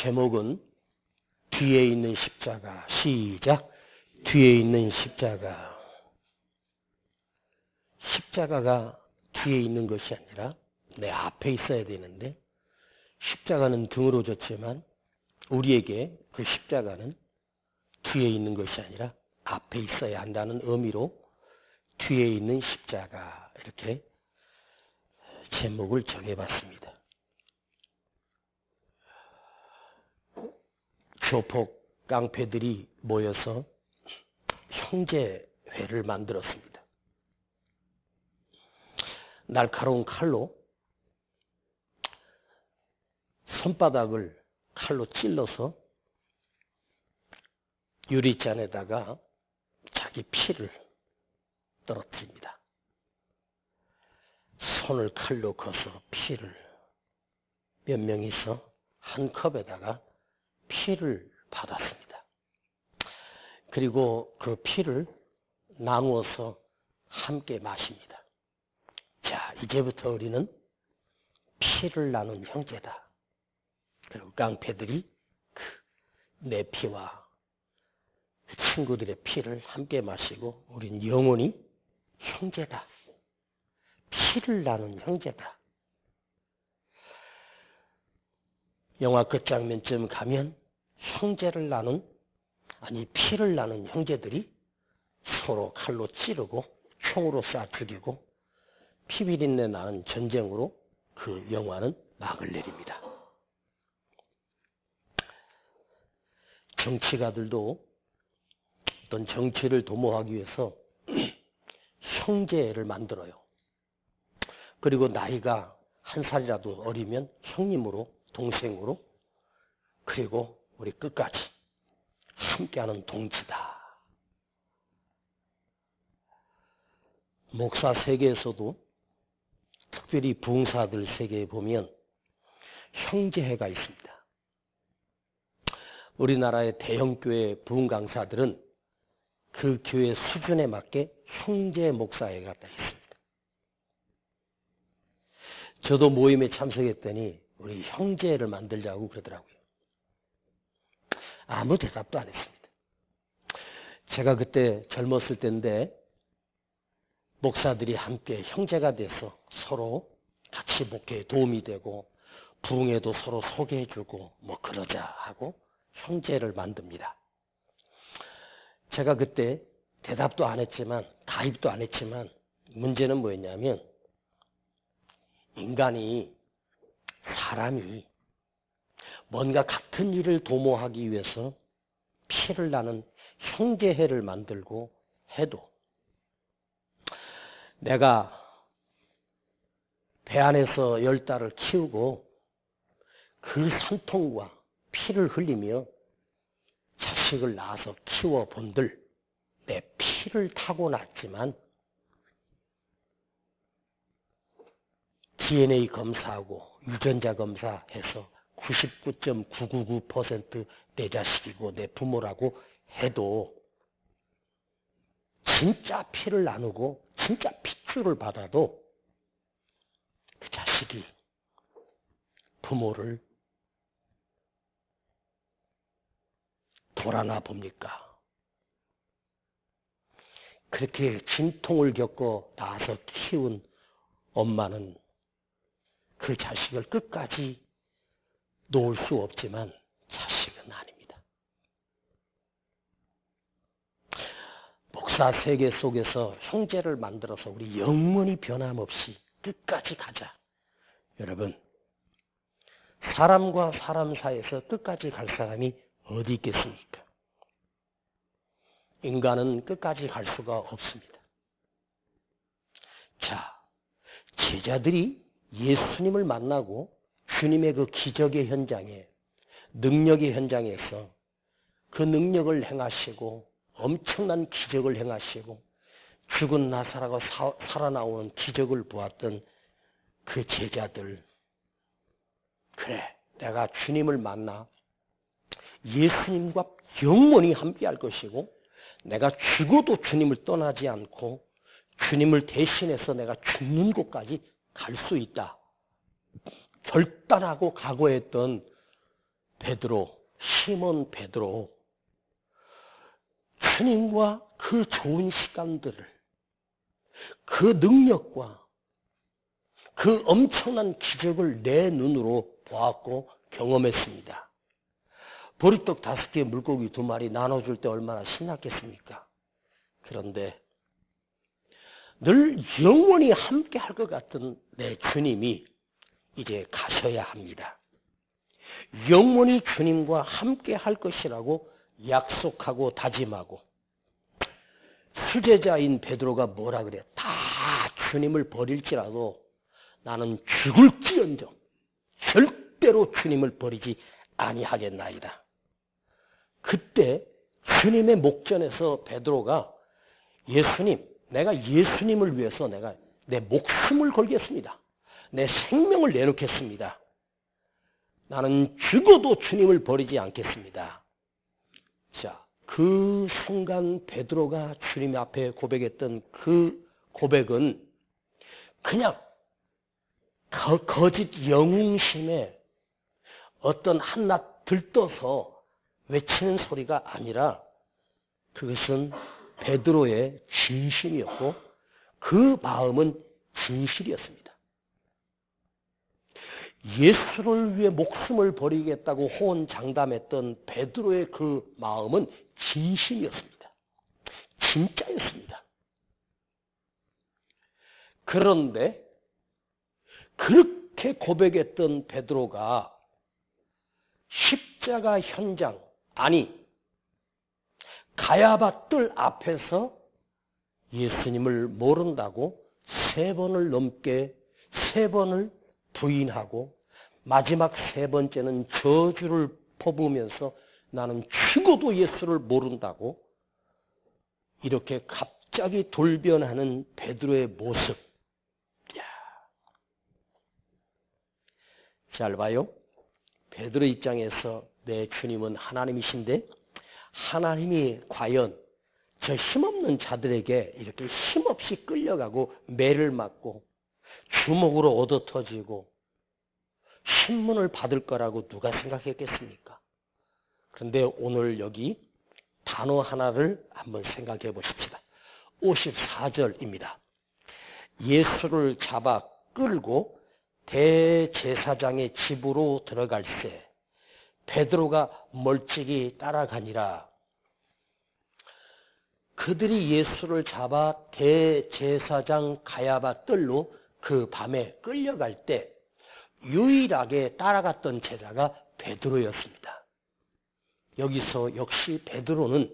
제목은 뒤에 있는 십자가. 시작. 뒤에 있는 십자가. 십자가가 뒤에 있는 것이 아니라 내 앞에 있어야 되는데, 십자가는 등으로 졌지만 우리에게 그 십자가는 뒤에 있는 것이 아니라 앞에 있어야 한다는 의미로 뒤에 있는 십자가, 이렇게 제목을 정해봤습니다. 교폭 깡패들이 모여서 형제회를 만들었습니다. 날카로운 칼로 손바닥을 칼로 찔러서 유리잔에다가 자기 피를 떨어뜨립니다. 손을 칼로 거서 피를, 몇 명이서 한 컵에다가 피를 받았습니다. 그리고 그 피를 나누어서 함께 마십니다. 자, 이제부터 우리는 피를 나눈 형제다. 그리고 깡패들이 내 피와 친구들의 피를 함께 마시고 우린 영원히 형제다. 피를 나눈 형제다. 영화 끝장면쯤 가면 형제를 나눈, 피를 나눈 형제들이 서로 칼로 찌르고 총으로 쏴 죽이고 피비린내 나는 전쟁으로 그 영화는 막을 내립니다. 정치가들도 어떤 정치를 도모하기 위해서 형제를 만들어요. 그리고 나이가 한 살이라도 어리면 형님으로, 동생으로, 그리고 우리 끝까지 함께하는 동지다. 목사 세계에서도 특별히 부흥사들 세계에 보면 형제회가 있습니다. 우리나라의 대형교회 부흥 강사들은 그 교회 수준에 맞게 형제 목사회가 다 있습니다. 저도 모임에 참석했더니 우리 형제를 만들자고 그러더라고요. 아무 대답도 안 했습니다. 제가 그때 젊었을 때인데 목사들이 함께 형제가 돼서 서로 같이 목회에 도움이 되고 부흥에도 서로 소개해주고 뭐 그러자 하고 형제를 만듭니다. 제가 그때 대답도 안 했지만, 가입도 안 했지만, 문제는 뭐였냐면 사람이 뭔가 같은 일을 도모하기 위해서 피를 나는 형제회를 만들고 해도 내가 배 안에서 10달을 키우고 그 산통과 피를 흘리며 자식을 낳아서 키워본들 내 피를 타고났지만 DNA 검사하고 유전자 검사해서 99.999% 내 자식이고 내 부모라고 해도 진짜 피를 나누고 진짜 핏줄을 받아도 그 자식이 부모를 돌아나 봅니까? 그렇게 진통을 겪고 낳아서 키운 엄마는 그 자식을 끝까지 놓을 수 없지만 자식은 아닙니다. 목사 세계 속에서 형제를 만들어서 우리 영원히 변함없이 끝까지 가자. 여러분, 사람과 사람 사이에서 끝까지 갈 사람이 어디 있겠습니까? 인간은 끝까지 갈 수가 없습니다. 자, 제자들이 예수님을 만나고 주님의 그 기적의 현장에, 능력의 현장에서 그 능력을 행하시고 엄청난 기적을 행하시고 죽은 나사로가 살아나오는 기적을 보았던 그 제자들, 그래, 내가 주님을 만나 예수님과 영원히 함께할 것이고 내가 죽어도 주님을 떠나지 않고 주님을 대신해서 내가 죽는 곳까지 갈 수 있다. 결단하고 각오했던 베드로, 시몬 베드로, 주님과 그 좋은 시간들을, 그 능력과 그 엄청난 기적을 내 눈으로 보았고 경험했습니다. 보리떡 5개, 물고기 2마리 나눠줄 때 얼마나 신났겠습니까? 그런데 늘 영원히 함께 할 것 같은 내 주님이 이제 가셔야 합니다. 영원히 주님과 함께 할 것이라고 약속하고 다짐하고, 수제자인 베드로가 뭐라 그래? 다 주님을 버릴지라도 나는 죽을지언정 절대로 주님을 버리지 아니하겠나이다. 그때 주님의 목전에서 베드로가 예수님, 내가 예수님을 위해서 내가 내 목숨을 걸겠습니다. 내 생명을 내놓겠습니다. 나는 죽어도 주님을 버리지 않겠습니다. 자, 그 순간 베드로가 주님 앞에 고백했던 그 고백은 그냥 거짓 영웅심에 어떤 한낱 들떠서 외치는 소리가 아니라 그것은 베드로의 진심이었고 그 마음은 진실이었습니다. 예수를 위해 목숨을 버리겠다고 호언장담했던 베드로의 그 마음은 진심이었습니다. 진짜였습니다. 그런데 그렇게 고백했던 베드로가 십자가 현장, 아니 가야바 뜰 앞에서 예수님을 모른다고 3번을 넘게 3번을 부인하고 마지막 3번째는 저주를 퍼부으면서 나는 죽어도 예수를 모른다고 이렇게 갑자기 돌변하는 베드로의 모습. 잘 봐요. 베드로 입장에서 내 주님은 하나님이신데 하나님이 과연 저 힘없는 자들에게 이렇게 힘없이 끌려가고 매를 맞고 주먹으로 얻어터지고 신문을 받을 거라고 누가 생각했겠습니까? 그런데 오늘 여기 단어 하나를 한번 생각해 보십시다. 54절입니다. 예수를 잡아 끌고 대제사장의 집으로 들어갈새 베드로가 멀찍이 따라가니라. 그들이 예수를 잡아 대제사장 가야바 뜰로 그 밤에 끌려갈 때 유일하게 따라갔던 제자가 베드로였습니다. 여기서 역시 베드로는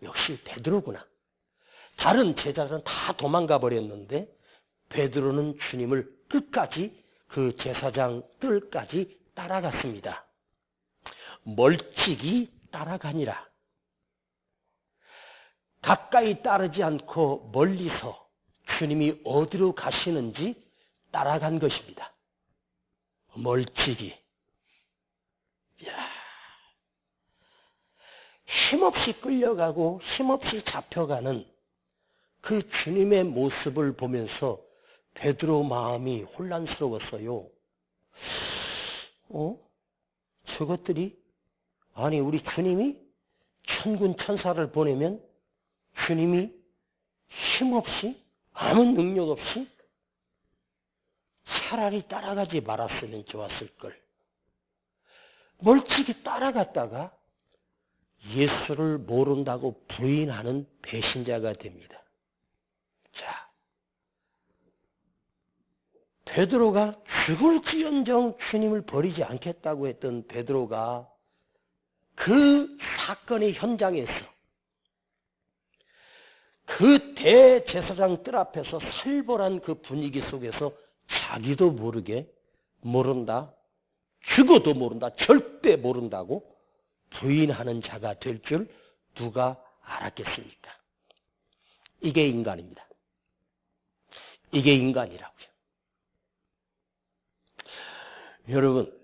역시 베드로구나. 다른 제자들은 다 도망가 버렸는데 베드로는 주님을 끝까지 그 제사장 뜰까지 따라갔습니다. 멀찍이 따라가니라. 가까이 따르지 않고 멀리서 주님이 어디로 가시는지 따라간 것입니다. 멀찍이. 힘없이 끌려가고 힘없이 잡혀가는 그 주님의 모습을 보면서 베드로 마음이 혼란스러웠어요. 저것들이 아니 우리 주님이 천군 천사를 보내면 주님이 힘없이 아무 능력 없이 차라리 따라가지 말았으면 좋았을 걸. 멀찍이 따라갔다가 예수를 모른다고 부인하는 배신자가 됩니다. 자, 베드로가 죽을지언정 주님을 버리지 않겠다고 했던 베드로가 그 사건의 현장에서 그 대제사장 뜰 앞에서 살벌한 그 분위기 속에서 자기도 모르게 모른다, 죽어도 모른다, 절대 모른다고 부인하는 자가 될 줄 누가 알았겠습니까? 이게 인간입니다. 이게 인간이라고요. 여러분,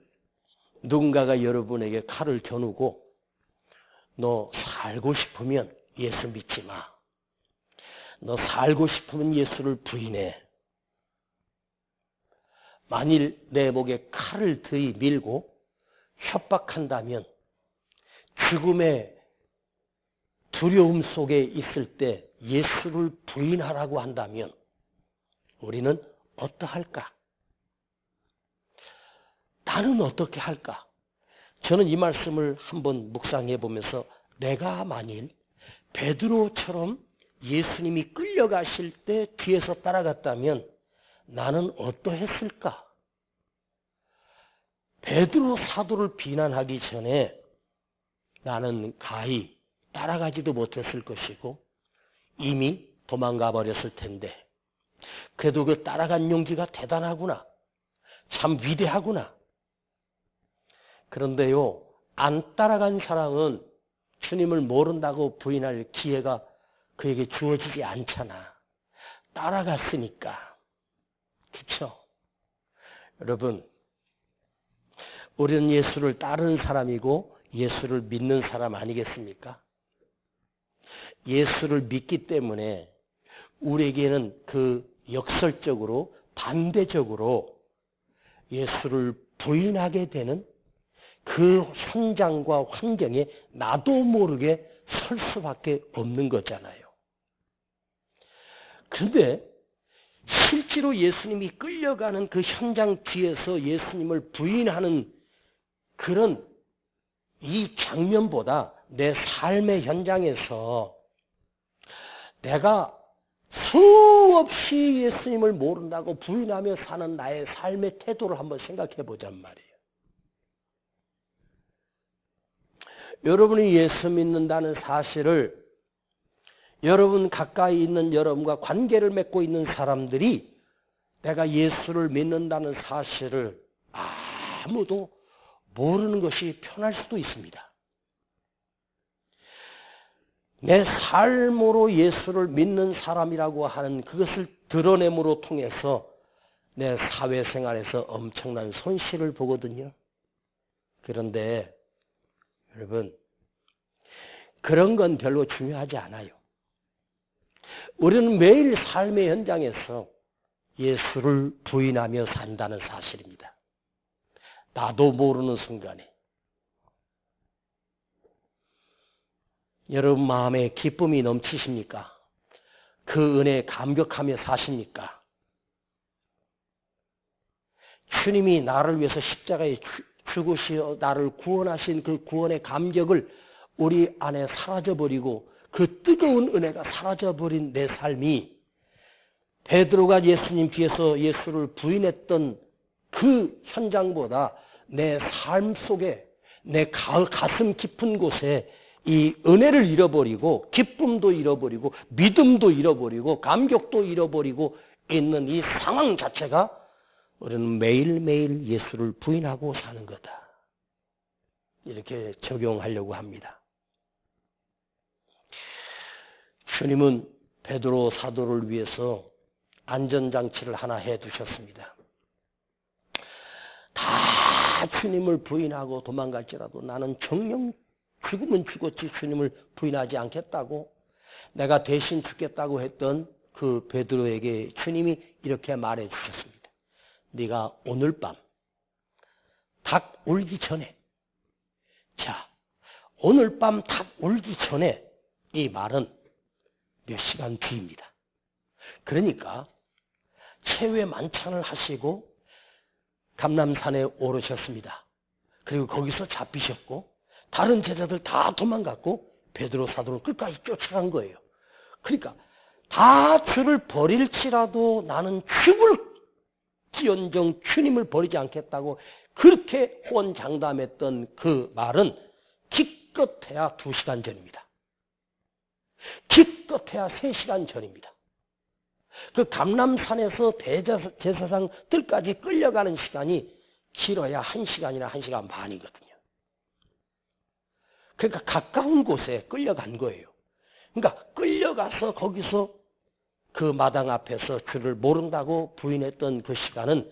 누군가가 여러분에게 칼을 겨누고 너 살고 싶으면 예수 믿지 마. 너 살고 싶으면 예수를 부인해. 만일 내 목에 칼을 들이밀고 협박한다면, 죽음의 두려움 속에 있을 때 예수를 부인하라고 한다면 우리는 어떠할까? 나는 어떻게 할까? 저는 이 말씀을 한번 묵상해 보면서 내가 만일 베드로처럼 예수님이 끌려가실 때 뒤에서 따라갔다면 나는 어떠했을까? 베드로 사도를 비난하기 전에 나는 가히 따라가지도 못했을 것이고 이미 도망가 버렸을 텐데, 그래도 그 따라간 용기가 대단하구나. 참 위대하구나. 그런데요, 안 따라간 사람은 주님을 모른다고 부인할 기회가 그에게 주어지지 않잖아. 따라갔으니까. 그렇죠? 여러분, 우리는 예수를 따르는 사람이고 예수를 믿는 사람 아니겠습니까? 예수를 믿기 때문에 우리에게는 그 역설적으로 반대적으로 예수를 부인하게 되는 그 현장과 환경에 나도 모르게 설 수밖에 없는 거잖아요. 그런데 실제로 예수님이 끌려가는 그 현장 뒤에서 예수님을 부인하는 그런 이 장면보다 내 삶의 현장에서 내가 수없이 예수님을 모른다고 부인하며 사는 나의 삶의 태도를 한번 생각해 보잔 말이에요. 여러분이 예수 믿는다는 사실을 여러분 가까이 있는 여러분과 관계를 맺고 있는 사람들이 내가 예수를 믿는다는 사실을 아무도 모르는 것이 편할 수도 있습니다. 내 삶으로 예수를 믿는 사람이라고 하는 그것을 드러냄으로 통해서 내 사회생활에서 엄청난 손실을 보거든요. 그런데 여러분, 그런 건 별로 중요하지 않아요. 우리는 매일 삶의 현장에서 예수를 부인하며 산다는 사실입니다. 나도 모르는 순간에. 여러분 마음에 기쁨이 넘치십니까? 그 은혜에 감격하며 사십니까? 주님이 나를 위해서 십자가에 죽으시어 나를 구원하신 그 구원의 감격을 우리 안에 사라져버리고 그 뜨거운 은혜가 사라져버린 내 삶이 베드로가 예수님 뒤에서 예수를 부인했던 그 현장보다 내 삶 속에 내 가슴 깊은 곳에 이 은혜를 잃어버리고 기쁨도 잃어버리고 믿음도 잃어버리고 감격도 잃어버리고 있는 이 상황 자체가 우리는 매일매일 예수를 부인하고 사는 거다. 이렇게 적용하려고 합니다. 주님은 베드로 사도를 위해서 안전장치를 하나 해두셨습니다. 다 주님을 부인하고 도망갈지라도 나는 정녕 죽으면 죽었지 주님을 부인하지 않겠다고 내가 대신 죽겠다고 했던 그 베드로에게 주님이 이렇게 말해 주셨습니다. 네가 오늘 밤 닭 울기 전에, 자, 오늘 밤 닭 울기 전에, 이 말은 몇 시간 뒤입니다. 그러니까 최후의 만찬을 하시고 감람산에 오르셨습니다. 그리고 거기서 잡히셨고 다른 제자들 다 도망갔고 베드로 사도는 끝까지 쫓아간 거예요. 그러니까 다 주를 버릴지라도 나는 죽을지언정 주님을 버리지 않겠다고 그렇게 호언장담했던 그 말은 기껏해야 2시간 전입니다. 기껏해야 3시간 전입니다. 그 감람산에서 대제사장들까지 끌려가는 시간이 길어야 1시간이나 1시간 반이거든요. 그러니까 가까운 곳에 끌려간 거예요. 그러니까 끌려가서 거기서 그 마당 앞에서 주를 모른다고 부인했던 그 시간은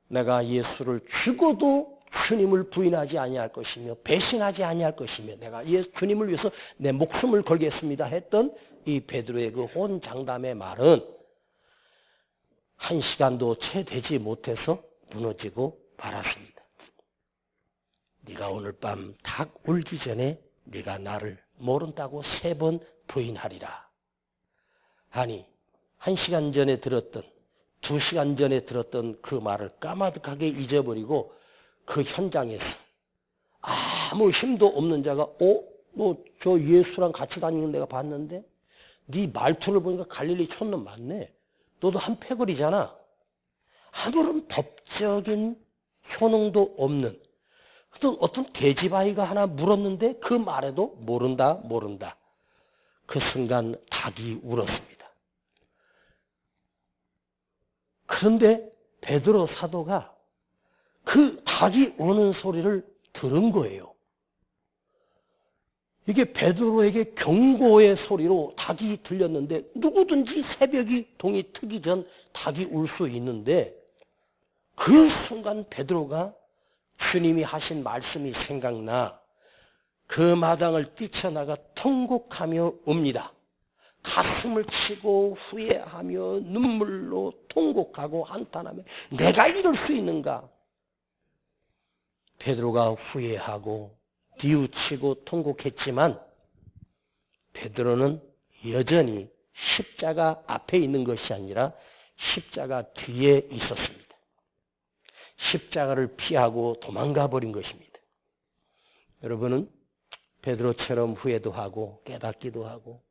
내가 예수를 죽어도 주님을 부인하지 아니할 것이며 배신하지 아니할 것이며 내가 주님을 위해서 내 목숨을 걸겠습니다 했던 이 베드로의 그 호언장담의 말은 1시간도 채 되지 못해서 무너지고 말았습니다. 네가 오늘 밤 닭 울기 전에 네가 나를 모른다고 3번 부인하리라. 아니 1시간 전에 들었던 2시간 전에 들었던 그 말을 까마득하게 잊어버리고 그 현장에서 아무 힘도 없는 자가 너 저 예수랑 같이 다니는 데가 봤는데 네 말투를 보니까 갈릴리 촌놈 맞네. 너도 한 패거리잖아. 아무런 법적인 효능도 없는 어떤 돼지바위가 하나 물었는데 그 말에도 모른다. 그 순간 닭이 울었습니다. 그런데 베드로 사도가 그 닭이 우는 소리를 들은 거예요. 이게 베드로에게 경고의 소리로 닭이 들렸는데 누구든지 새벽이 동이 트기 전 닭이 울 수 있는데 그 순간 베드로가 주님이 하신 말씀이 생각나 그 마당을 뛰쳐나가 통곡하며 옵니다. 가슴을 치고 후회하며 눈물로 통곡하고 한탄하며 내가 이럴 수 있는가? 베드로가 후회하고 뉘우치고 통곡했지만 베드로는 여전히 십자가 앞에 있는 것이 아니라 십자가 뒤에 있었습니다. 십자가를 피하고 도망가 버린 것입니다. 여러분은 베드로처럼 후회도 하고 깨닫기도 하고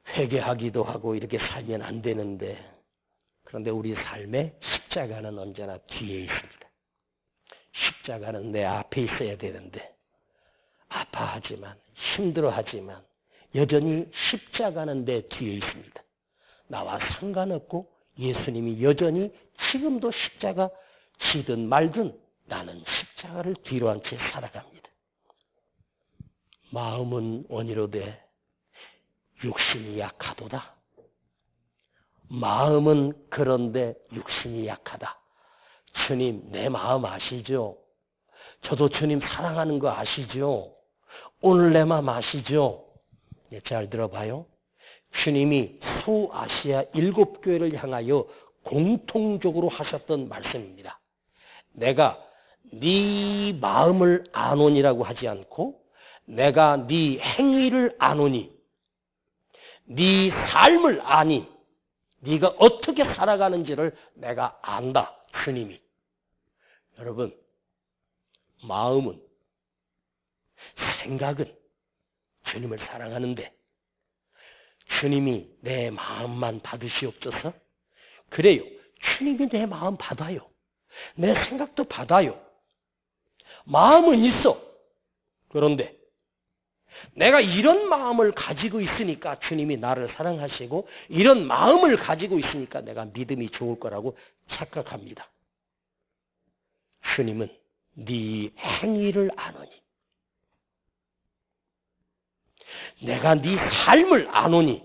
회개하기도 하고 이렇게 살면 안 되는데 그런데 우리 삶에 십자가는 언제나 뒤에 있습니다. 십자가는 내 앞에 있어야 되는데 아파하지만 힘들어하지만 여전히 십자가는 내 뒤에 있습니다. 나와 상관없고 예수님이 여전히 지금도 십자가 지든 말든 나는 십자가를 뒤로 한 채 살아갑니다. 마음은 원이로되 육신이 약하도다. 마음은 그런데 육신이 약하다. 주님 내 마음 아시죠? 저도 주님 사랑하는 거 아시죠? 오늘 내 마음 아시죠? 네, 잘 들어봐요. 주님이 소아시아 7교회를 향하여 공통적으로 하셨던 말씀입니다. 내가 네 마음을 아노니라고 하지 않고 내가 네 행위를 아노니 네 삶을 아니 네가 어떻게 살아가는지를 내가 안다. 주님이. 여러분 마음은 생각은 주님을 사랑하는데 주님이 내 마음만 받으시옵소서. 그래요. 주님이 내 마음 받아요. 내 생각도 받아요. 마음은 있어. 그런데 내가 이런 마음을 가지고 있으니까 주님이 나를 사랑하시고 이런 마음을 가지고 있으니까 내가 믿음이 좋을 거라고 착각합니다. 주님은 네 행위를 아노니 내가 네 삶을 아노니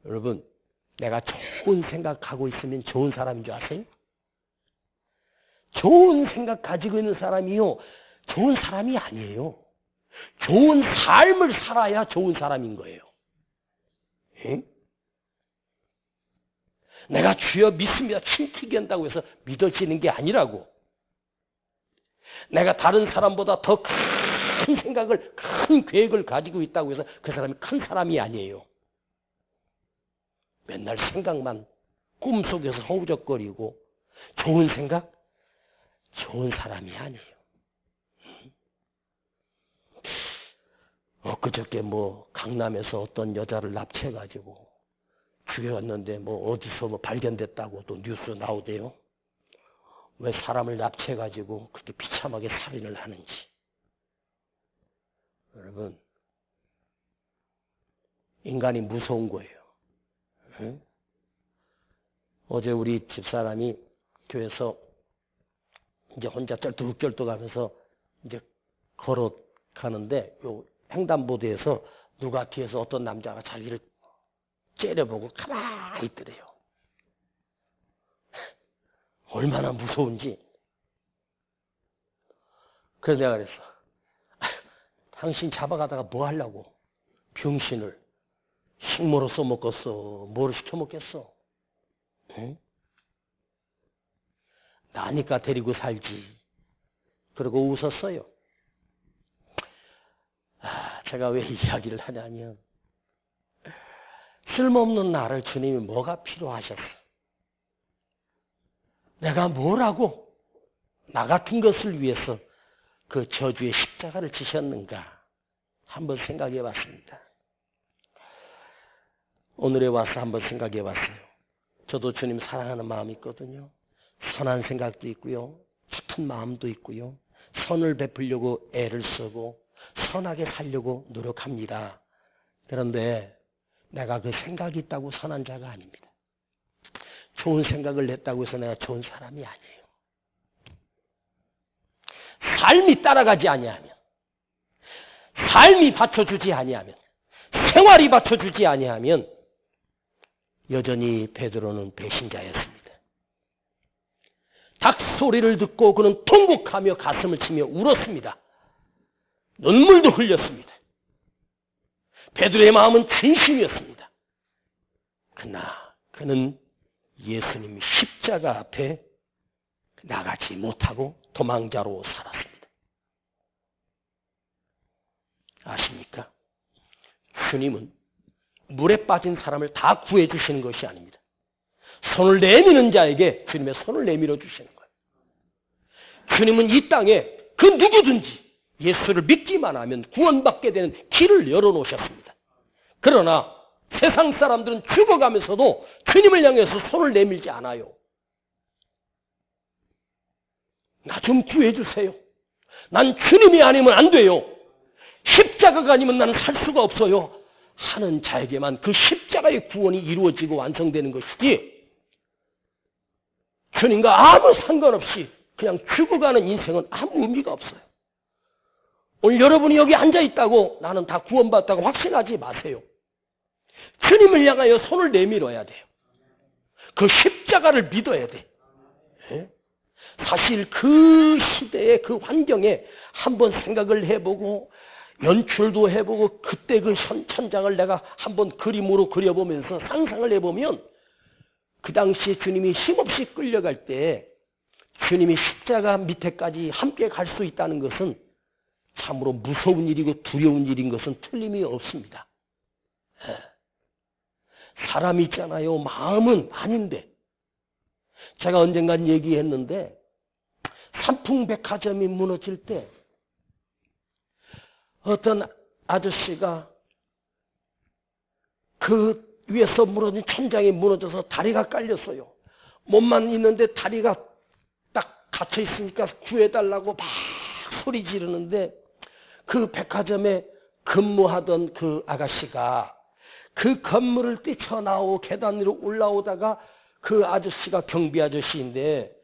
여러분 내가 좋은 생각하고 있으면 좋은 사람인 줄 아세요? 좋은 생각 가지고 있는 사람이요 좋은 사람이 아니에요. 좋은 삶을 살아야 좋은 사람인 거예요. 응? 내가 주여 믿습니다. 침튀기 한다고 해서 믿어지는 게 아니라고. 내가 다른 사람보다 더 큰 생각을, 큰 계획을 가지고 있다고 해서 그 사람이 큰 사람이 아니에요. 맨날 생각만 꿈속에서 허우적거리고 좋은 생각? 좋은 사람이 아니에요. 엊그저께 강남에서 어떤 여자를 납치해가지고 죽여왔는데 어디서 발견됐다고 또 뉴스 나오대요. 왜 사람을 납치해가지고 그렇게 비참하게 살인을 하는지. 여러분, 인간이 무서운 거예요. 응? 어제 우리 집사람이 교회에서 이제 혼자 쩔뚝쩔뚝하면서 이제 걸어가는데 요 횡단보도에서 누가 뒤에서 어떤 남자가 자기를 째려보고 가만히 있더래요. 얼마나 무서운지. 그래서 내가 그랬어. 당신 잡아가다가 뭐 하려고? 병신을. 식모로 써먹겠어. 뭐를 시켜먹겠어? 응? 나니까 데리고 살지. 그러고 웃었어요. 제가 왜 이 이야기를 하냐면 쓸모없는 나를 주님이 뭐가 필요하셨어? 내가 뭐라고 나 같은 것을 위해서 그 저주의 십자가를 지셨는가 한번 생각해 봤습니다. 오늘에 와서 한번 생각해 봤어요. 저도 주님 사랑하는 마음이 있거든요. 선한 생각도 있고요. 깊은 마음도 있고요. 선을 베풀려고 애를 쓰고 선하게 살려고 노력합니다. 그런데 내가 그 생각이 있다고 선한 자가 아닙니다. 좋은 생각을 냈다고 해서 내가 좋은 사람이 아니에요. 삶이 따라가지 아니하면, 삶이 받쳐주지 아니하면, 생활이 받쳐주지 아니하면 여전히 베드로는 배신자였습니다. 닭 소리를 듣고 그는 통곡하며 가슴을 치며 울었습니다. 눈물도 흘렸습니다. 베드로의 마음은 진심이었습니다. 그러나 그는 예수님 십자가 앞에 나가지 못하고 도망자로 살았습니다. 아십니까? 주님은 물에 빠진 사람을 다 구해주시는 것이 아닙니다. 손을 내미는 자에게 주님의 손을 내밀어 주시는 거예요. 주님은 이 땅에 그 누구든지 예수를 믿기만 하면 구원받게 되는 길을 열어놓으셨습니다. 그러나 세상 사람들은 죽어가면서도 주님을 향해서 손을 내밀지 않아요. 나 좀 구해주세요. 난 주님이 아니면 안 돼요. 십자가가 아니면 나는 살 수가 없어요. 하는 자에게만 그 십자가의 구원이 이루어지고 완성되는 것이지 주님과 아무 상관없이 그냥 죽어가는 인생은 아무 의미가 없어요. 오늘 여러분이 여기 앉아있다고 나는 다 구원받았다고 확신하지 마세요. 주님을 향하여 손을 내밀어야 돼요. 그 십자가를 믿어야 돼. 사실 그 시대의 그 환경에 한번 생각을 해보고 연출도 해보고 그때 그 천장을 내가 한번 그림으로 그려보면서 상상을 해보면 그 당시에 주님이 힘없이 끌려갈 때 주님이 십자가 밑에까지 함께 갈 수 있다는 것은 참으로 무서운 일이고 두려운 일인 것은 틀림이 없습니다. 사람이 있잖아요. 마음은 아닌데 제가 언젠간 얘기했는데 삼풍백화점이 무너질 때 어떤 아저씨가 그 위에서 무너진 천장이 무너져서 다리가 깔렸어요. 몸만 있는데 다리가 딱 갇혀 있으니까 구해달라고 막 소리 지르는데 그 백화점에 근무하던 그 아가씨가 그 건물을 뛰쳐나오고 계단 위로 올라오다가 그 아저씨가 경비 아저씨인데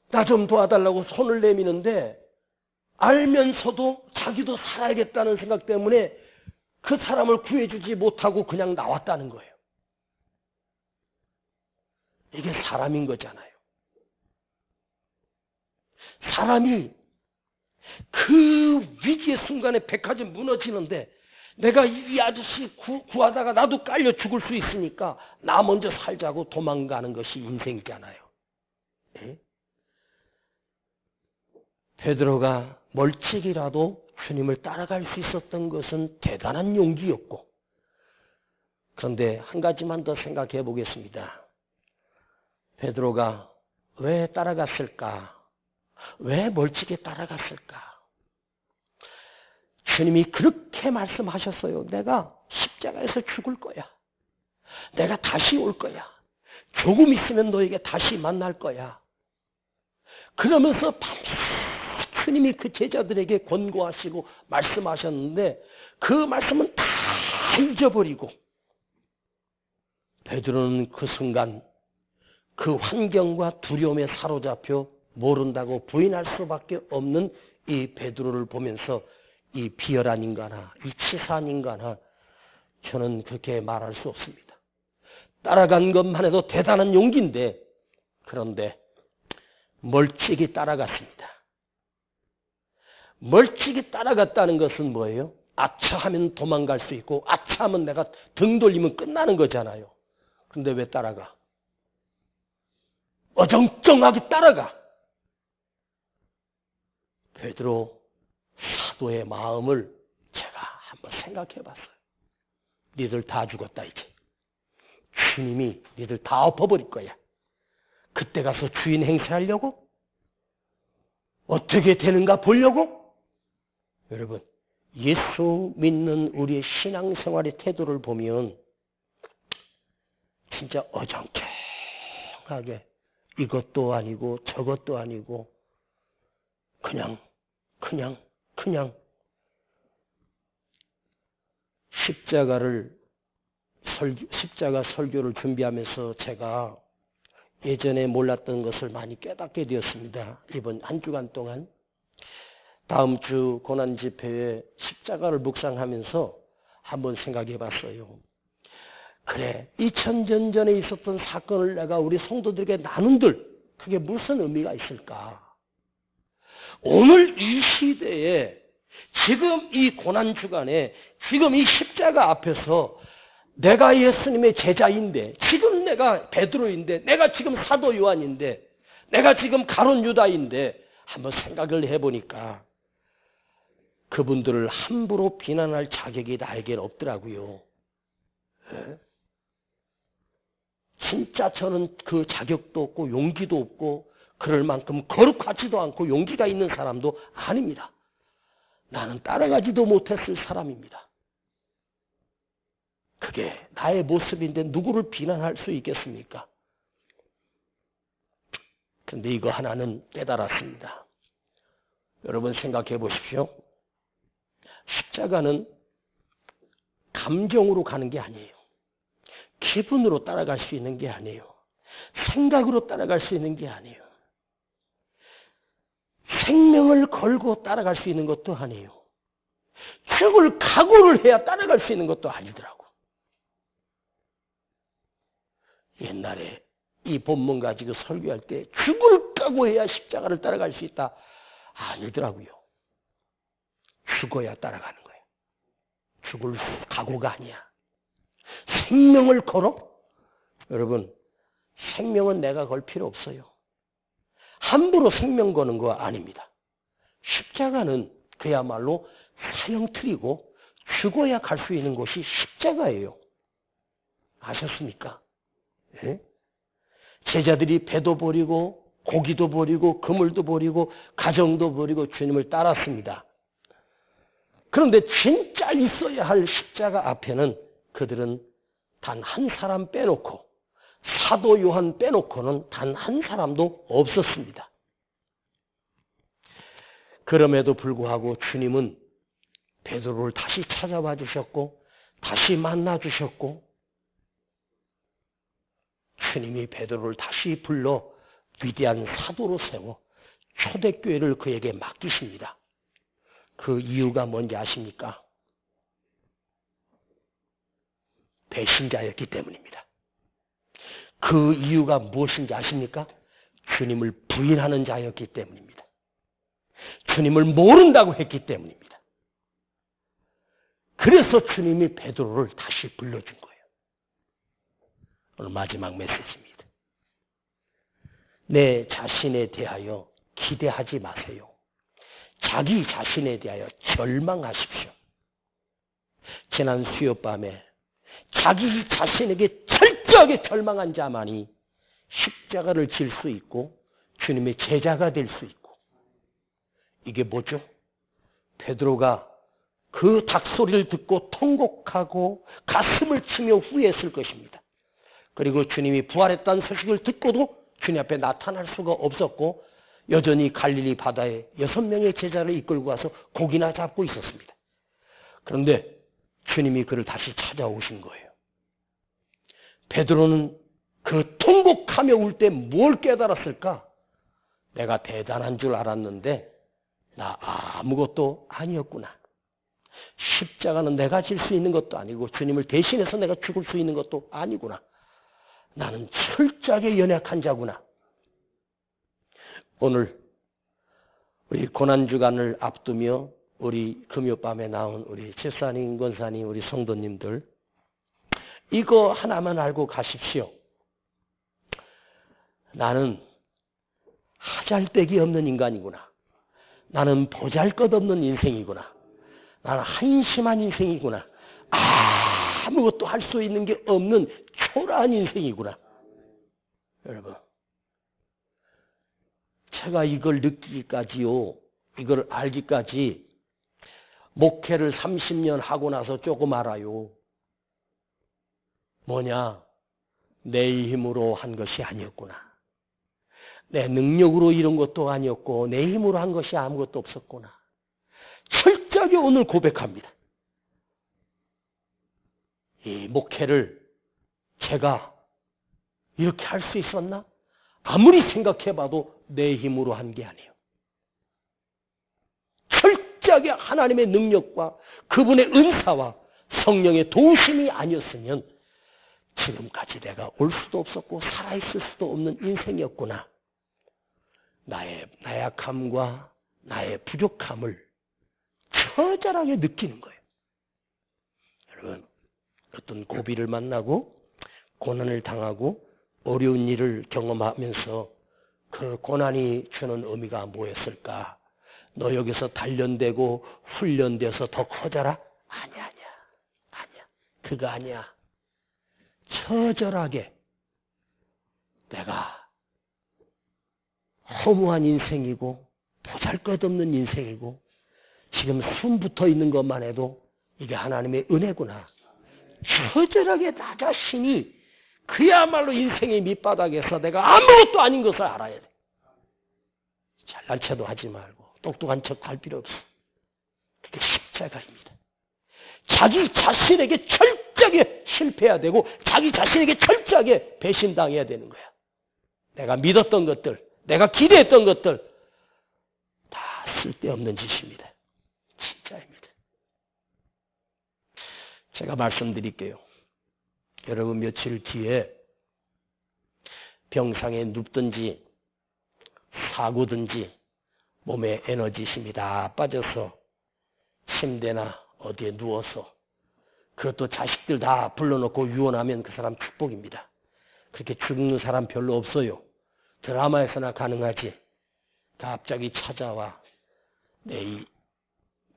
나 좀 도와달라고 손을 내미는데 알면서도 자기도 살아야겠다는 생각 때문에 그 사람을 구해주지 못하고 그냥 나왔다는 거예요. 이게 사람인 거잖아요. 사람이 그 위기의 순간에 백화점 무너지는데 내가 이 아저씨 구하다가 나도 깔려 죽을 수 있으니까 나 먼저 살자고 도망가는 것이 인생이잖아요. 예? 베드로가 멀찍이라도 주님을 따라갈 수 있었던 것은 대단한 용기였고 그런데 한 가지만 더 생각해 보겠습니다. 베드로가 왜 따라갔을까? 왜 멀찍이 따라갔을까? 주님이 그렇게 말씀하셨어요. 내가 십자가에서 죽을 거야. 내가 다시 올 거야. 조금 있으면 너에게 다시 만날 거야. 그러면서 주님이 그 제자들에게 권고하시고 말씀하셨는데 그 말씀은 다 잊어버리고 베드로는 그 순간 그 환경과 두려움에 사로잡혀 모른다고 부인할 수밖에 없는 이 베드로를 보면서 이 비열한 인간아, 이 치사한 인간아, 저는 그렇게 말할 수 없습니다. 따라간 것만 해도 대단한 용기인데 그런데 멀찍이 따라갔습니다. 멀찍이 따라갔다는 것은 뭐예요? 아차하면 도망갈 수 있고 아차하면 내가 등 돌리면 끝나는 거잖아요. 근데 왜 따라가? 어정쩡하게 따라가. 베드로 사도의 마음을 제가 한번 생각해 봤어요. 니들 다 죽었다 이제. 주님이 니들 다 엎어버릴 거야. 그때 가서 주인 행세하려고? 어떻게 되는가 보려고? 여러분, 예수 믿는 우리의 신앙생활의 태도를 보면 진짜 어정쩡하게 이것도 아니고 저것도 아니고 그냥 십자가 설교를 준비하면서 제가 예전에 몰랐던 것을 많이 깨닫게 되었습니다. 이번 한 주간 동안 다음 주 고난 집회에 십자가를 묵상하면서 한번 생각해 봤어요. 그래, 2000년 전에 있었던 사건을 내가 우리 성도들에게 나눈들 그게 무슨 의미가 있을까? 오늘 이 시대에 지금 이 고난 주간에 지금 이 십자가 앞에서 내가 예수님의 제자인데 지금 내가 베드로인데 내가 지금 사도 요한인데 내가 지금 가룟 유다인데 한번 생각을 해보니까 그분들을 함부로 비난할 자격이 나에게는 없더라고요. 진짜 저는 그 자격도 없고 용기도 없고 그럴 만큼 거룩하지도 않고 용기가 있는 사람도 아닙니다. 나는 따라가지도 못했을 사람입니다. 그게 나의 모습인데 누구를 비난할 수 있겠습니까? 그런데 이거 하나는 깨달았습니다. 여러분 생각해 보십시오. 십자가는 감정으로 가는 게 아니에요. 기분으로 따라갈 수 있는 게 아니에요. 생각으로 따라갈 수 있는 게 아니에요. 생명을 걸고 따라갈 수 있는 것도 아니에요. 죽을 각오를 해야 따라갈 수 있는 것도 아니더라고. 옛날에 이 본문 가지고 설교할 때 죽을 각오해야 십자가를 따라갈 수 있다. 아니더라고요. 죽어야 따라가는 거예요. 죽을 각오가 아니야. 생명을 걸어? 여러분, 생명은 내가 걸 필요 없어요. 함부로 생명 거는 거 아닙니다. 십자가는 그야말로 사형틀이고 죽어야 갈 수 있는 곳이 십자가예요. 아셨습니까? 예? 제자들이 배도 버리고 고기도 버리고 그물도 버리고 가정도 버리고 주님을 따랐습니다. 그런데 진짜 있어야 할 십자가 앞에는 그들은 단 한 사람 빼놓고 사도 요한 빼놓고는 단 한 사람도 없었습니다. 그럼에도 불구하고 주님은 베드로를 다시 찾아와 주셨고 다시 만나 주셨고 주님이 베드로를 다시 불러 위대한 사도로 세워 초대교회를 그에게 맡기십니다. 그 이유가 뭔지 아십니까? 배신자였기 때문입니다. 그 이유가 무엇인지 아십니까? 주님을 부인하는 자였기 때문입니다. 주님을 모른다고 했기 때문입니다. 그래서 주님이 베드로를 다시 불러준 거예요. 오늘 마지막 메시지입니다. 내 자신에 대하여 기대하지 마세요. 자기 자신에 대하여 절망하십시오. 지난 수요밤에 자기 자신에게 철저하게 절망한 자만이 십자가를 질 수 있고 주님의 제자가 될 수 있고, 이게 뭐죠? 베드로가 그 닭소리를 듣고 통곡하고 가슴을 치며 후회했을 것입니다. 그리고 주님이 부활했다는 소식을 듣고도 주님 앞에 나타날 수가 없었고 여전히 갈릴리 바다에 6명의 제자를 이끌고 와서 고기나 잡고 있었습니다. 그런데 주님이 그를 다시 찾아오신 거예요. 베드로는 그 통곡하며 울 때 뭘 깨달았을까? 내가 대단한 줄 알았는데 나 아무것도 아니었구나. 십자가는 내가 질 수 있는 것도 아니고 주님을 대신해서 내가 죽을 수 있는 것도 아니구나. 나는 철저하게 연약한 자구나. 오늘 우리 고난주간을 앞두며 우리 금요밤에 나온 우리 집사님, 권사님, 우리 성도님들, 이거 하나만 알고 가십시오. 나는 하잘데기 없는 인간이구나. 나는 보잘것없는 인생이구나. 나는 한심한 인생이구나. 아무것도 할 수 있는 게 없는 초라한 인생이구나. 여러분, 제가 이걸 느끼기까지요, 이걸 알기까지 목회를 30년 하고 나서 조금 알아요. 뭐냐? 내 힘으로 한 것이 아니었구나. 내 능력으로 이룬 것도 아니었고 내 힘으로 한 것이 아무것도 없었구나. 철저하게 오늘 고백합니다. 이 목회를 제가 이렇게 할 수 있었나? 아무리 생각해봐도 내 힘으로 한 게 아니에요. 철저하게 하나님의 능력과 그분의 은사와 성령의 도우심이 아니었으면 지금까지 내가 올 수도 없었고 살아있을 수도 없는 인생이었구나. 나의 나약함과 나의 부족함을 처절하게 느끼는 거예요. 여러분, 어떤 고비를 만나고 고난을 당하고 어려운 일을 경험하면서 그 고난이 주는 의미가 뭐였을까? 너 여기서 단련되고 훈련돼서 더 커져라? 아니야. 그거 아니야. 처절하게 내가 허무한 인생이고 보잘것없는 인생이고 지금 숨 붙어 있는 것만 해도 이게 하나님의 은혜구나. 처절하게 나 자신이 그야말로 인생의 밑바닥에서 내가 아무것도 아닌 것을 알아야 돼. 잘난 체도 하지 말고 똑똑한 척 할 필요 없어. 그게 십자가입니다. 자기 자신에게 철저하게 실패해야 되고 자기 자신에게 철저하게 배신당해야 되는 거야. 내가 믿었던 것들, 내가 기대했던 것들 다 쓸데없는 짓입니다. 진짜입니다. 제가 말씀드릴게요. 여러분 며칠 뒤에 병상에 눕든지 사고든지 몸에 에너지심이 다 빠져서 침대나 어디에 누워서 그것도 자식들 다 불러놓고 유언하면 그 사람 축복입니다. 그렇게 죽는 사람 별로 없어요. 드라마에서나 가능하지. 갑자기 찾아와 내 이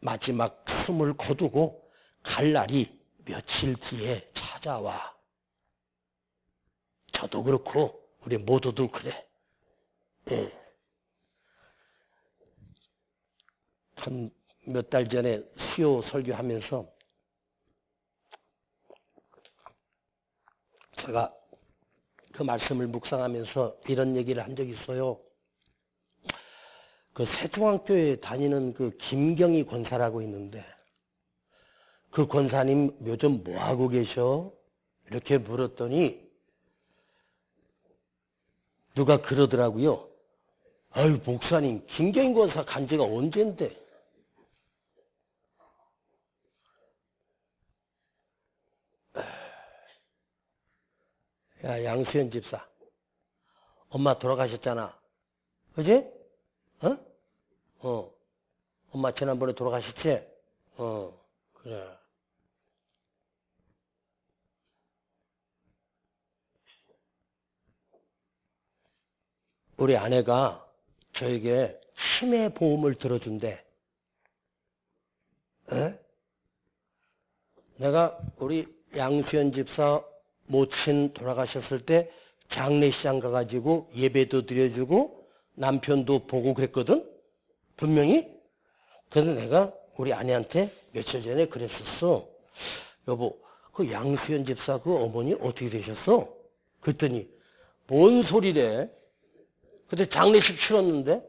마지막 숨을 거두고 갈 날이 며칠 뒤에 찾아와. 저도 그렇고 우리 모두도 그래. 예. 한 몇 달 전에 수요 설교하면서 제가 그 말씀을 묵상하면서 이런 얘기를 한 적이 있어요. 그 세종학교에 다니는 그 김경희 권사라고 있는데 그 권사님 요즘 뭐 하고 계셔? 이렇게 물었더니 누가 그러더라고요. 아유 목사님 김경희 권사 간 지가 언젠데. 야 양수현 집사 엄마 돌아가셨잖아. 그지? 엄마 지난번에 돌아가셨지? 그래. 우리 아내가 저에게 치매 보험을 들어준대. 에? 내가 우리 양수현 집사 모친 돌아가셨을 때 장례시장 가가지고 예배도 드려주고 남편도 보고 그랬거든. 분명히. 그래서 내가 우리 아내한테 며칠 전에 그랬었어. 여보, 그 양수현 집사 그 어머니 어떻게 되셨어? 그랬더니 뭔 소리래? 그때 장례식 치렀는데?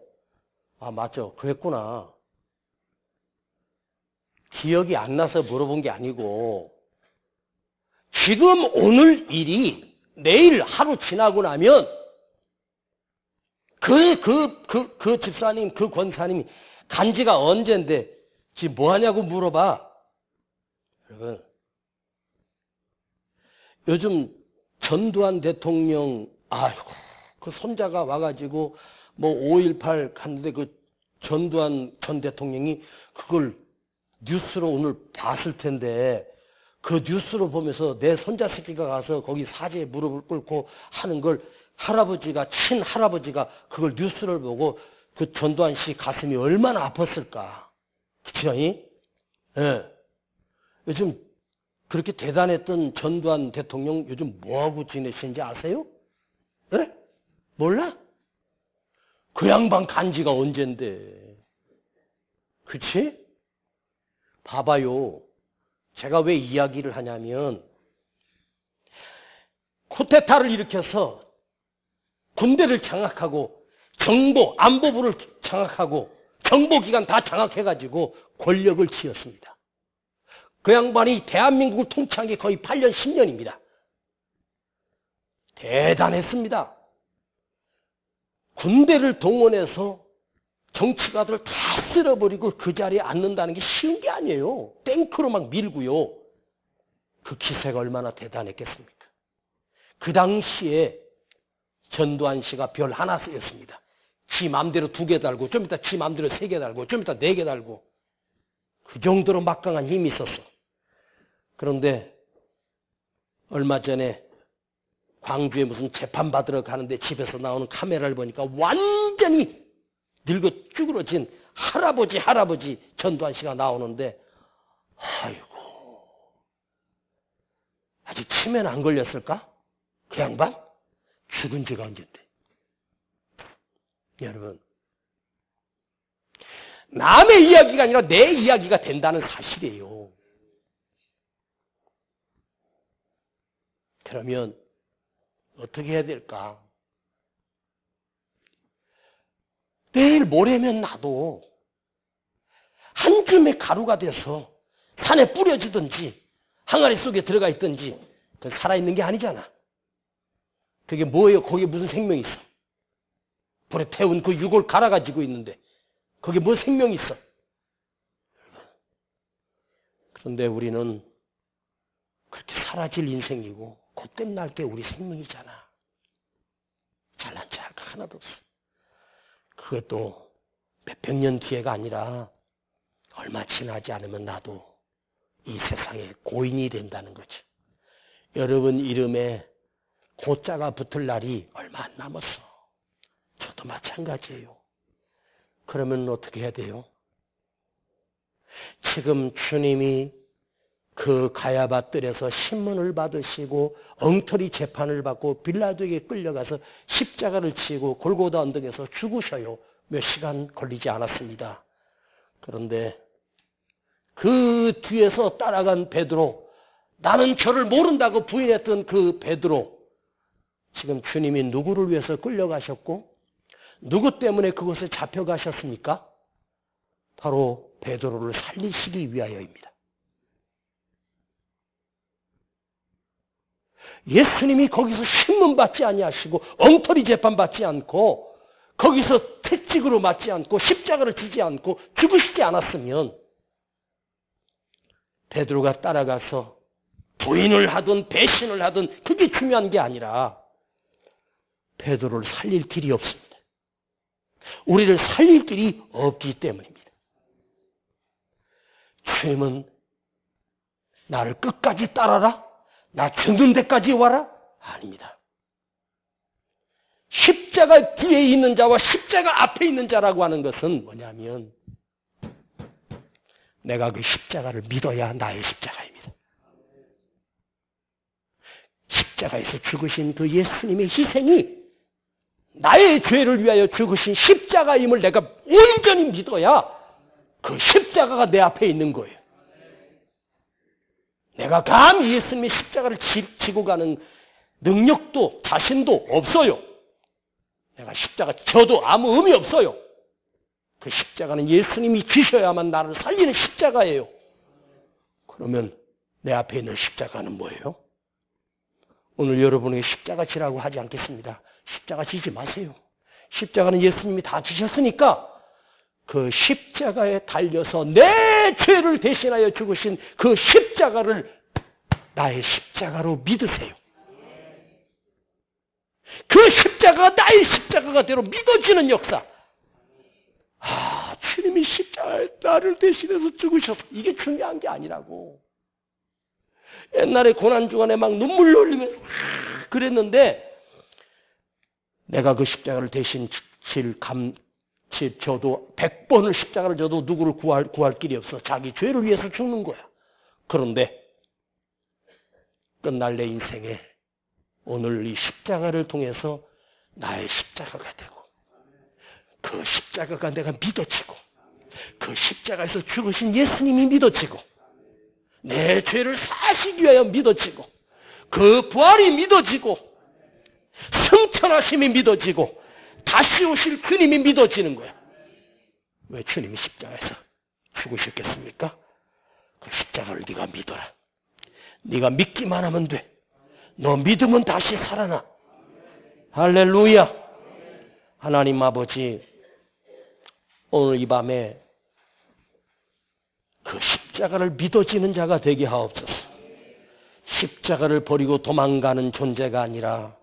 아 맞죠. 그랬구나. 기억이 안 나서 물어본 게 아니고 지금 오늘 일이 내일 하루 지나고 나면 그 집사님, 그 권사님이 간지가 언젠데 지금 뭐 하냐고 물어봐. 여러분, 요즘 전두환 대통령, 아이고, 그 손자가 와가지고 뭐 5.18 갔는데 그 전두환 전 대통령이 그걸 뉴스로 오늘 봤을 텐데 그 뉴스로 보면서 내 손자 새끼가 가서 거기 사제에 무릎을 꿇고 하는 걸 할아버지가 친할아버지가 그걸 뉴스를 보고 그 전두환 씨 가슴이 얼마나 아팠을까. 그쵸? 예. 요즘 그렇게 대단했던 전두환 대통령 요즘 뭐하고 지내시는지 아세요? 예? 몰라? 그 양반 간지가 언젠데. 그치? 봐봐요. 제가 왜 이야기를 하냐면 쿠데타를 일으켜서 군대를 장악하고 정보, 안보부를 장악하고 정보기관 다 장악해가지고 권력을 쥐었습니다. 그 양반이 대한민국을 통치한 게 거의 8년, 10년입니다. 대단했습니다. 군대를 동원해서 정치가들 다 쓸어버리고 그 자리에 앉는다는 게 쉬운 게 아니에요. 탱크로 막 밀고요. 그 기세가 얼마나 대단했겠습니까? 그 당시에 전두환 씨가 별 하나 쓰였습니다. 지 맘대로 2개 달고 좀 이따 지 맘대로 3개 달고 좀 이따 4개 달고 그 정도로 막강한 힘이 있었어. 그런데 얼마 전에 광주에 무슨 재판 받으러 가는데 집에서 나오는 카메라를 보니까 완전히 늙어 쭈그러진 할아버지 전두환 씨가 나오는데 아이고 아직 치매는 안 걸렸을까? 그 양반? 죽은 지가 언젠데. 여러분 남의 이야기가 아니라 내 이야기가 된다는 사실이에요. 그러면 어떻게 해야 될까? 내일 모레면 나도 한 줌의 가루가 돼서 산에 뿌려지든지 항아리 속에 들어가 있든지 그건 살아있는 게 아니잖아. 그게 뭐예요? 거기에 무슨 생명이 있어? 불에 태운 그 유골 갈아가지고 있는데 거기에 무슨 생명이 있어? 그런데 우리는 그렇게 사라질 인생이고 곧 끝날 게 우리 생명이잖아. 잘난 체가 하나도 없어. 그것도 몇백 년 뒤에가 아니라 얼마 지나지 않으면 나도 이 세상에 고인이 된다는 거지. 여러분 이름에 고자가 붙을 날이 얼마 안 남았어. 저도 마찬가지예요. 그러면 어떻게 해야 돼요? 지금 주님이 그 가야바 뜰에서 신문을 받으시고 엉터리 재판을 받고 빌라도에게 끌려가서 십자가를 치고 골고다 언덕에서 죽으셔요. 몇 시간 걸리지 않았습니다. 그런데 그 뒤에서 따라간 베드로, 나는 저를 모른다고 부인했던 그 베드로, 지금 주님이 누구를 위해서 끌려가셨고 누구 때문에 그곳에 잡혀가셨습니까? 바로 베드로를 살리시기 위하여입니다. 예수님이 거기서 신문 받지 아니하시고 엉터리 재판 받지 않고 거기서 채찍으로 맞지 않고 십자가를 지지 않고 죽으시지 않았으면 베드로가 따라가서 부인을 하든 배신을 하든 그게 중요한 게 아니라 베드로를 살릴 길이 없습니다. 우리를 살릴 길이 없기 때문입니다. 주님은 나를 끝까지 따라라? 나 죽는 데까지 와라? 아닙니다. 십자가 뒤에 있는 자와 십자가 앞에 있는 자라고 하는 것은 뭐냐면 내가 그 십자가를 믿어야 나의 십자가입니다. 십자가에서 죽으신 그 예수님의 희생이 나의 죄를 위하여 죽으신 십자가임을 내가 온전히 믿어야 그 십자가가 내 앞에 있는 거예요. 내가 감히 예수님의 십자가를 지고 가는 능력도 자신도 없어요. 내가 십자가 져도 아무 의미 없어요. 그 십자가는 예수님이 지셔야만 나를 살리는 십자가예요. 그러면 내 앞에 있는 십자가는 뭐예요? 오늘 여러분에게 십자가 지라고 하지 않겠습니다. 십자가 지지 마세요. 십자가는 예수님이 다 지셨으니까 그 십자가에 달려서 내 죄를 대신하여 죽으신 그 십자가를 나의 십자가로 믿으세요. 그 십자가가 나의 십자가가 되로 믿어지는 역사. 아, 주님이 십자가에 나를 대신해서 죽으셔서 이게 중요한 게 아니라고. 옛날에 고난주간에 막 눈물 흘리면서 70 저도 100번을 십자가를 져도 누구를 구할 길이 없어. 자기 죄를 위해서 죽는 거야. 그런데 끝날 내 인생에 오늘 이 십자가를 통해서 나의 십자가가 되고, 그 십자가가 내가 믿어지고, 그 십자가에서 죽으신 예수님이 믿어지고, 내 죄를 사시기 위하여 믿어지고, 그 부활이 믿어지고, 승천하심이 믿어지고, 다시 오실 주님이 믿어지는 거야. 왜 주님이 십자가에서 죽으셨겠습니까? 그 십자가를 네가 믿어라. 네가 믿기만 하면 돼. 너 믿으면 다시 살아나. 할렐루야. 하나님 아버지, 오늘 이 밤에 그 십자가를 믿어지는 자가 되게 하옵소서. 십자가를 버리고 도망가는 존재가 아니라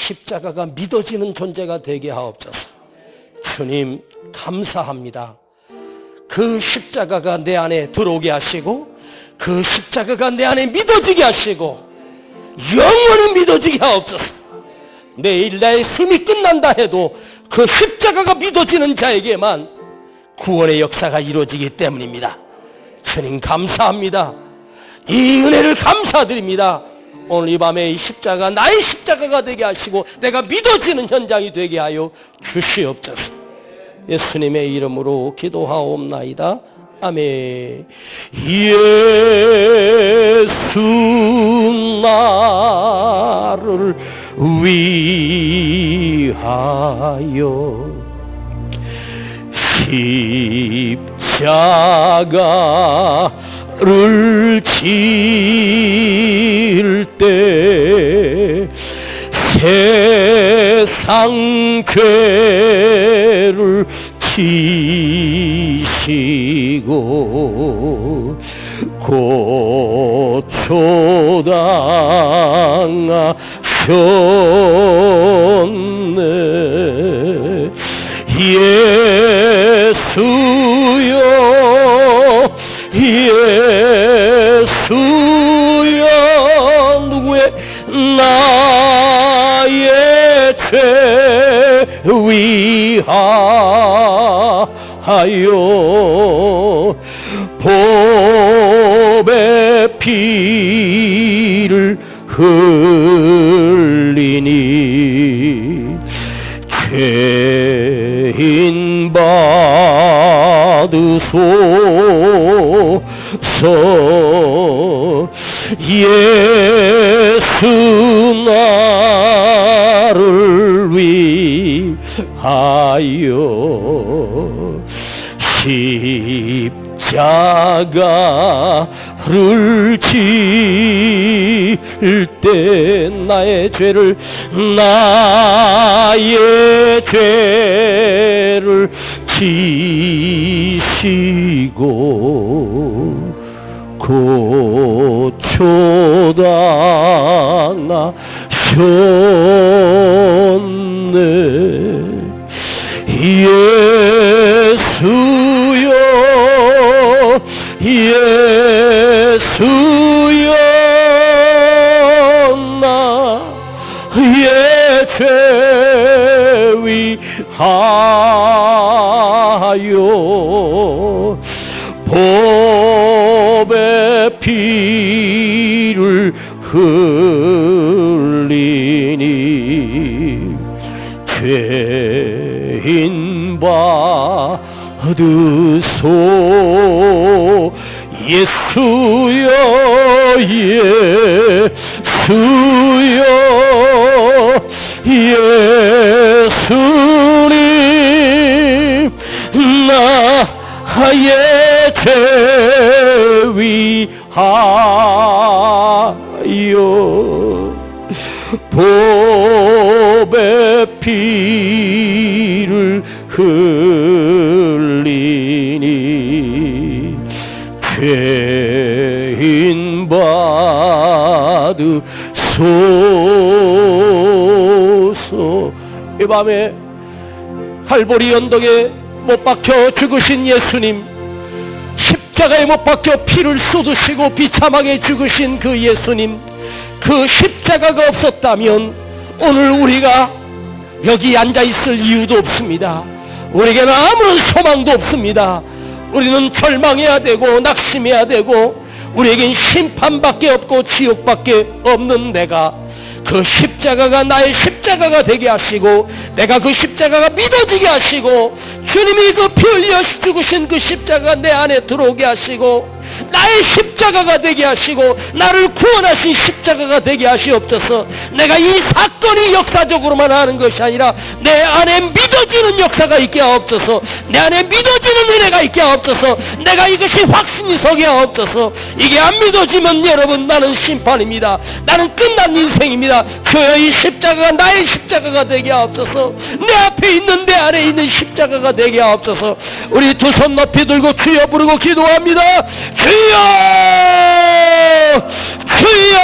십자가가 믿어지는 존재가 되게 하옵소서. 주님 감사합니다. 그 십자가가 내 안에 들어오게 하시고, 그 십자가가 내 안에 믿어지게 하시고, 영원히 믿어지게 하옵소서. 내일 나의 숨이 끝난다 해도 그 십자가가 믿어지는 자에게만 구원의 역사가 이루어지기 때문입니다. 주님 감사합니다. 이 은혜를 감사드립니다. 오늘 이 밤에 이 십자가 나의 십자가가 되게 하시고 내가 믿어지는 현장이 되게 하여 주시옵소서. 예수님의 이름으로 기도하옵나이다. 아멘. 예수 나를 위하여 십자가를 질 때 세상 죄를 지시고 고초당하셨네. 예수여 예수여 누구의 나의 죄 위하여 보배 피를 흘리니 죄인 받으소서. 예수 나를 위하여 십자가를 질 때 나의 죄를 지시고 고초당하셨네. 예수여 예수여 나의 죄 위하여 보배 피를 흘리니 죄인 받으소. 예수여 예수여 예수님 나의 죄 위하여 보배 피를 흘리니 죄인 받으소서. 이 밤에 갈보리 언덕에 못 박혀 죽으신 예수님, 십자가에 못 박혀 피를 쏟으시고 비참하게 죽으신 그 예수님, 그 십자가가 없었다면 오늘 우리가 여기 앉아있을 이유도 없습니다. 우리에게는 아무런 소망도 없습니다. 우리는 절망해야 되고 낙심해야 되고 우리에겐 심판밖에 없고 지옥밖에 없는 내가 그 십자가가 나의 십자가가 되게 하시고 내가 그 십자가가 믿어지게 하시고 주님이 그 피 흘려 죽으신 그 십자가가 내 안에 들어오게 하시고 나의 십자가가 되게 하시고 나를 구원하신 십자가가 되게 하시옵소서. 내가 이 사건이 역사적으로만 하는 것이 아니라 내 안에 믿어지는 역사가 있게 하옵소서. 내 안에 믿어지는 은혜가 있게 하옵소서. 내가 이것이 확신이 서게 하옵소서. 이게 안 믿어지면 여러분 나는 심판입니다. 나는 끝난 인생입니다. 주여 이 십자가가 나의 십자가가 되게 하옵소서. 내 앞에 있는 내 안에 있는 십자가가 되게 하옵소서. 우리 두 손 높이 들고 주여 부르고 기도합니다. 주여! 주여!